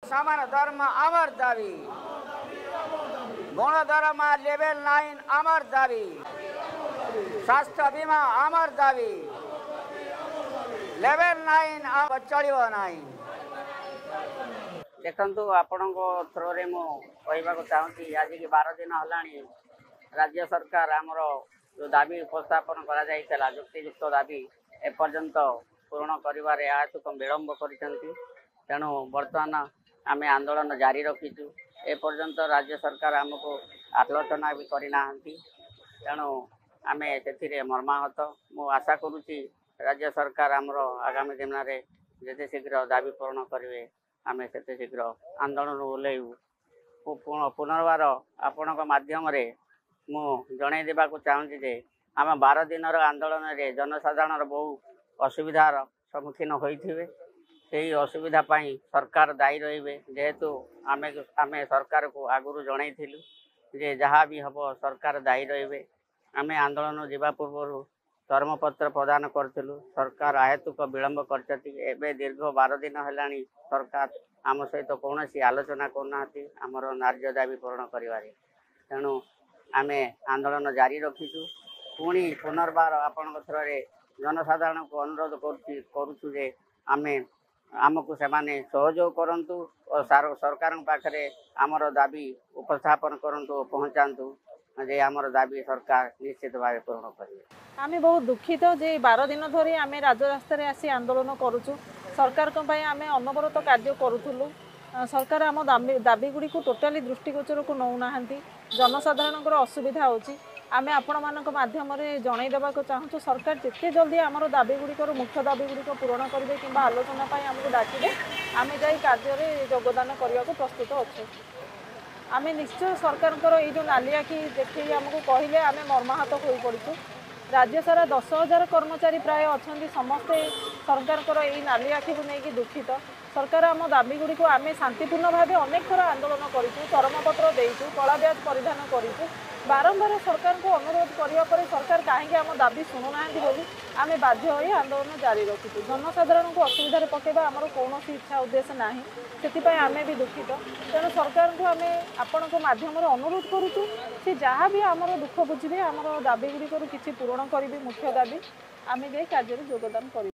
समान धर्म आमर दाबी गणधर्म लेवल 9 आमर दाबी स्वास्थ्य बीमा आमर दाबी लेवल 9 चलो ना देखु आपण थ्रोरे मुझे चाहूँगी आज की 12 दिन है राज्य सरकार आमर जो दाबी उपस्थापन करा युक्तियुक्त दाबी एपर्यंत पूर्ण कर विलम्ब कर तेणु बर्तमान आम आंदोलन जारी रखीचु एपर्यंत राज्य सरकार आमको आलोचना भी करना तेणु आम से मर्माहत मु आशा करुच्ची राज्य सरकार आमर आगामी दिन में जिते शीघ्र दाबी पूर्ण करेंगे आम से शीघ्र आंदोलन ओह्लू पुनर्बार आपण मध्यम मु जन देवाक चाहूँगी जे आम 12 दिन आंदोलन में जनसाधारण बहु असुविधार सम्मुखीन होते से असुविधा सरकार दायी रे जेहेतु आम सरकार को आगुरी जनइलु जे जहाँ भी हम सरकार दायी रे आम आंदोलन जावा पूर्व चर्मपत्र प्रदान करूँ सरकार अहेतुक विलम्ब कर दीर्घ 12 दिन है सरकार आम सहित कौन आलोचना करना आमर नार्य दाबी पूरण कर तेणु आम आंदोलन जारी रखीचु पुणी पुनर्बार आपण थ्रे जनसाधारण को अनुरोध करुचु जे आमे आमको से सहयोग करूँ और सरकार पाखे आमर दाबी उपस्थापन करूँ पहुँचातु जे आमर दाबी सरकार निश्चित भाव पूर्ण करेंगे। आम बहुत दुखित जे 12 दिन धरी आम राजरास्तार आसी आंदोलन करुचु सरकार आम अनवरत कार्य करूँ सरकार आम दाबी गुड़ी को टोटाली दृष्टिगोचर को नौना जनसाधारण असुविधा होची आम आपण माध्यम जनईदेवा चाहूँ सरकार जिते जल्दी आमर दाबी गुड़िकर मुख्य दाबी गुड़िक पूरण करेंगे कि आलोचना आमको डाकिले आम जा कार्य योगदान करने को प्रस्तुत अच्छे आम निश्चय सरकार ये जो नाली आखि देखिए आमको कहले आम मर्माहत हो पड़ू राज्य सारा 10,000 कर्मचारी प्राय अच्छा समस्ते सरकार ये नाली आखि को लेकिन दुखित सरकार आम दाबी गुड़ी को आम शांतिपूर्ण भाव अनेक थर आंदोलन करूँ चरमपत्र देचु कला ब्याज परिधान करूँ बारंबार सरकार को अनुरोध करने सरकार कहीं आम दाबी शुणुना बोली आम बाध्य हो आंदोलन जारी रखीचु जनसाधारण को असुविधा पकेबा आमर कौन इच्छा उद्देश्य ना से आम भी दुखित तेणु सरकार को आम आपण मध्यम अनुरोध करुचु सी जहाँ भी आमर दुख बुझे आमर दाबी गुड़िक किसी पूरण करी मुख्य दाबी आम जाई कार्य योगदान कर।